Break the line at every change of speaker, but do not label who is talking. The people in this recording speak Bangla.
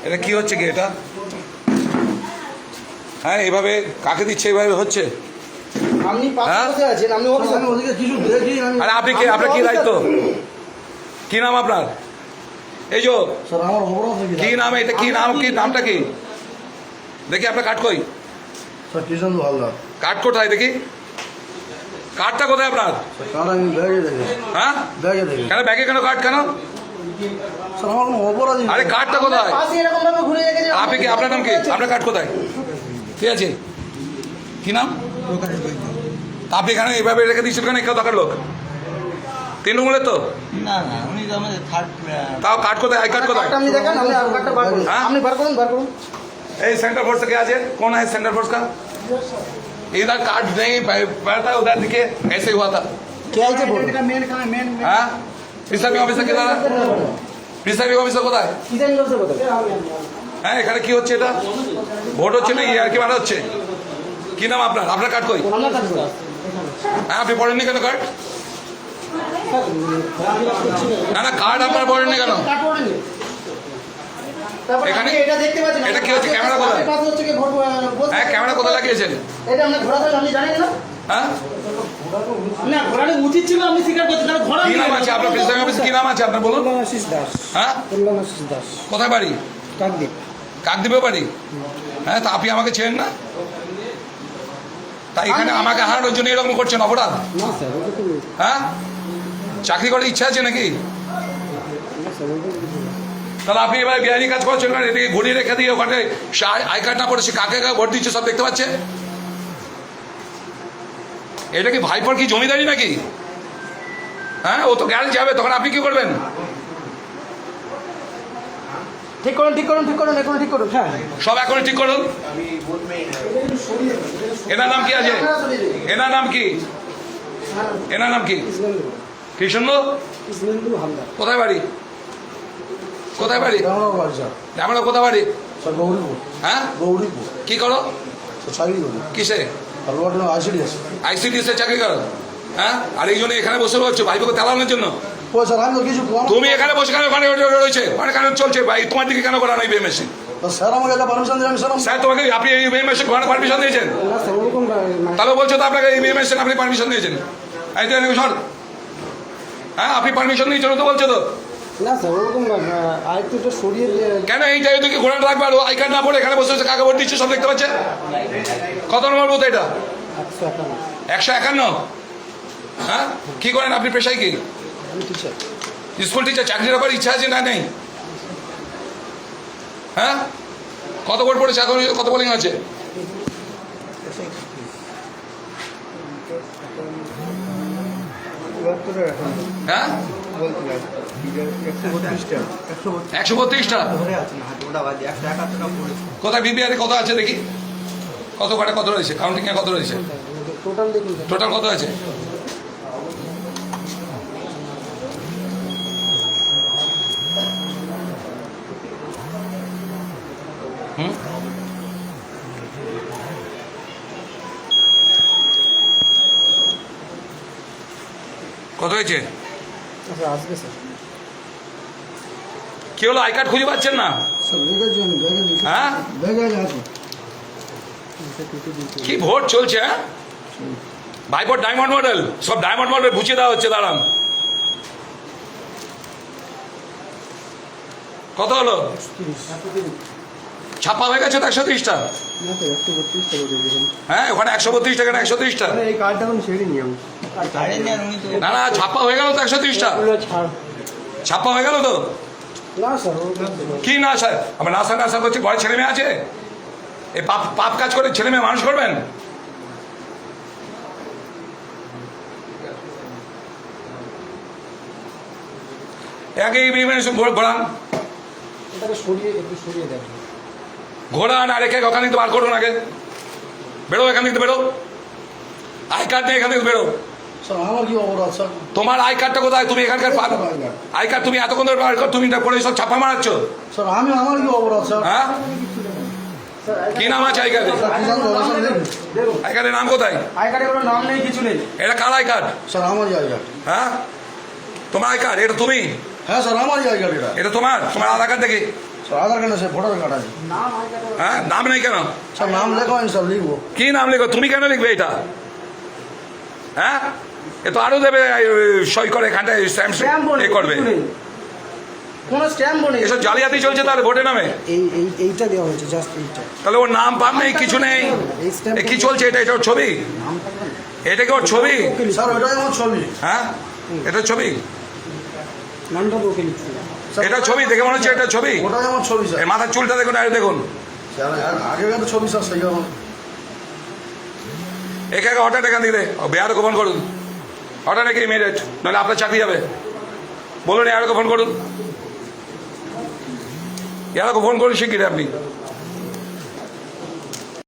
এটা কি হচ্ছে কি এটা? হ্যাঁ, এভাবে কাকে দিচ্ছে? এইভাবে হচ্ছে? আরে আপনি কে? আপনার কি দায়িত্ব? কি নাম আপনার? এই যে কি নাম? এটা কি নাম? কি নামটা কি দেখি? আপনার কাঠ কই? কাঠ কোথায় দেখি? কাঠটা কোথায় আপনার? হ্যাঁ, কেন ব্যাগে কেন কাঠ কেন? আরে কাঠটা কোথায়? আপনি কি? আপনার নাম কি? আপনার কাঠ কোথায়? ঠিক আছে, কি নাম? আপনি এখানে এইভাবে রেখে দিচ্ছেন কেন? কেউ দরকার লোক তৃণমূলের তো
না না, উনি তো আমাদের থার্ড।
তাও কাঠ কোথায়? আই কাঠ কোথায়?
আপনি দেখেন, আপনি বার করুন।
এই सेंटर फोर्स से क्या है? कौन है सेंटर फोर्स का? इधर कार्ड नहीं बैठा, उधर दिखे कैसे हुआ था?
क्या है बोल मेन
हाँ, প্রিসাইডিং অফিসার কিধর? প্রিসাইডিং অফিসার কোথায়?
কিসের লোক से বলতে
হ্যাঁ, এখানে কি হচ্ছে? এটা ভোট হচ্ছে না আর কি মারা হচ্ছে? কি নাম আপনার? আপনার কার্ড কই?
আমরা কাজ করি।
হ্যাঁ, আপনি পড়েননি কেন কার্ড? না না, কার্ড আপনার পড়েননি কেন? এখানে
এটা দেখতে পাচ্ছেন,
এটা কি হচ্ছে? ক্যামেরা কোথায়? হ্যাঁ, ক্যামেরা কোথায় লাগিয়েছেন?
এটা আমরা ঘোরাতে আপনি জানেন না?
হ্যাঁ,
না, ঘোরানো উচিত ছিল, আপনি স্বীকার করছেন। তাহলে ঘোরা
কি নাম আছে আপনার? প্রিসাইডিং অফিসার কি নাম আছে আপনার বলুন?
কল্যাণাশিস দাস।
হ্যাঁ,
কল্যাণাশিস দাস,
কোথায় বাড়ি?
কাকদ্বীপ।
কাকদ্বীপে বাড়ি? হ্যাঁ, তা আপনি আমাকে চেনেন না? তাই এখানে আমাকে হারানোর জন্য এরকম করছেন অপরাধ?
না স্যার, ওটা তো
হ্যাঁ, চাকরি করার ইচ্ছা আছে নাকি?
না স্যার, ওটা কিছু না।
তাহলে আপনি এবার বিহারি কাজ করছেন না? এদিকে ঘুরিয়ে রেখে দিয়ে ওখানে আই কার্ড না পড়ে সে কাকে কাকে ভোট দিচ্ছে সব দেখতে পাচ্ছে। এটা কি ভাইপোর কি জমিদারি নাকি? হ্যাঁ, ও তো গ্যারেজ যাবে, তখন আপনি কি করবেন?
ঠিক করুন, এখন ঠিক করুন। হ্যাঁ,
সব এখন ঠিক করুন। এনার নাম কি আছে? এনার নাম কি? এনার নাম কি? কৃষ্ণ?
ইসমেন্দু হালদার।
কোথায় বাড়ি? কোথায় বাড়ি? আমরা কোথায় বাড়ি? হ্যাঁ, কি করো? কিসে? আইসিডিএস এ চাকরি করো? হ্যাঁ, আর এই জন্য এখানে বসে রয়েছে ভাইপোকে তেলানোর জন্য? তুমি এখানে বসে কেন? ওখানে রয়েছে, ওখানে কেন চলছে ভাই? তোমার দিকে কেন করানো এই বিএমএসসি? স্যার তোমাকে, আপনি এই বিএমএসসি ঘোরানোর পারমিশন দিয়েছেন?
না স্যার, ওরকম
তাহলে বলছো তো আপনাকে এই বিএমএসসি আপনি পারমিশন দিয়েছেন? এই তো সর। হ্যাঁ, আপনি পারমিশন দিয়েছেন তো বলছো তো?
না স্যার, ওরকম আরেকটু সরিয়ে
কেন এইটা এদিকে ঘোরানো রাখবে? আর আই কার্ড না পড়ে এখানে বসে বসে কাকে ভোট দিচ্ছে সব দেখতে পাচ্ছে? কত নম্বর বুথ এটা? 151। হ্যাঁ, কি করেন আপনি? পেশায় কি?
আমি টিচার।
School teacher. চাকরির ব্যাপারে ইচ্ছা আছে না নেই? হ্যাঁ, কত ভোট পড়েছে এখন? কত বোলিং আছে? হ্যাঁ, 132টা। কোথায় বিবিআরে কত আছে দেখি? কত কাটা কত রয়েছে? কাউন্টিং এ কত রয়েছে?
টোটাল দেখুন।
টোটাল কত আছে? হুম, কত হয়েছে?
আচ্ছা, আসবে স্যার।
কি হলো? আই কার্ড খুঁজে পাচ্ছেন না?
স্যার, দেখেছি আমি,
হ্যাঁ,
আছে।
কি ভোট চলছে? হ্যাঁ, ভাইপোর ডায়মন্ড মডেল, সব ডায়মন্ড মডেল বুঝিয়ে দেওয়া হচ্ছে। দাঁড়ান, কত হলো? ছাপা হয়ে গেছে তো 130টা।
না স্যার, 132টা করে দিয়েছেন।
হ্যাঁ, ওখানে 132 টাকা না 130টা?
এই কার্ডটা এখন ছেড়ে নিই আমি।
না না, ছাপা হয়ে গেল তো 130টা। ছাপা হয়ে গেল তো?
না স্যার, ওরকম
কি না স্যার? আমরা নাসা করছি, ঘরে ছেলে মেয়ে আছে? এই পাপ পাপ কাজ করে ছেলে মেয়ে মানুষ করবেন? একে ঘোরান,
এটাকে একটু সরিয়ে দেন।
ঘোরান আর একে ওখান থেকে বার করুন। আগে বেরো, এখান থেকে বেরো। আই কার্ড নেই, এখান থেকে বেরো।
স্যার, আমার কি অপরাধ স্যার?
তোমার আই কার্ডটা কোথায়? তুমি এখানকার আই কার্ড তুমি এতক্ষণ ধরে বার কর, তুমি পরে সব ছাপা মারাচ্ছ।
স্যার, আমার কি অপরাধ স্যার?
হ্যাঁ, কি নাম আছে আই কার্ডে? আই কার্ডের নাম কোথায়?
আই কার্ডে কোনো নাম নেই, কিছু নেই।
এটা কার আই কার্ড?
স্যার, আমারই আই কার্ড।
হ্যাঁ, তোমার আই কার্ড? এটা তুমি?
হ্যাঁ স্যার আমারই আই কার্ড এটা
এটা তোমার আধার কার্ড দেখি
স্যার আধার কার্ড আছে ভোটার কার্ড আছে
হ্যাঁ নাম নেই কেন
স্যার নাম লেখা হয়নি স্যার লিখবো
কি নাম লিখো তুমি কেন লিখবে এটা হ্যাঁ এ তো আরো দেবে সই করে এখানটায় স্ট্যাম্প এ করবে
কোনো স্ট্যাম্প নেই
এসব জালিয়াতি চলছে তাহলে ভোটে নামে
এইটা দেওয়া হয়েছে জাস্ট এইটা
তাহলে ওর নাম পাম নেই কিছু নেই এ কি চলছে এটা ওর ছবি এটা কি ওর ছবি
স্যার ওইটাই আমার ছবি
হ্যাঁ এটা ছবি
নামটা তো ওকে লিখছি
এটা ছবি দেখে মনে হচ্ছে এটা ছবি
ওটাই আমার ছবি স্যার
এই মাথার চুলটা দেখুন আর দেখুন
স্যার আগেকার তো ছবি স্যার সেই কারণে
একে হঠাৎ এখান থেকে বেয়ার গোপন করুন হঠাৎ একে ইমিডিয়েট নাহলে আপনার চাকরি যাবে বলুন এয়ারকে ফোন করুন এয়ারকে ফোন করুন শিগগিরি আপনি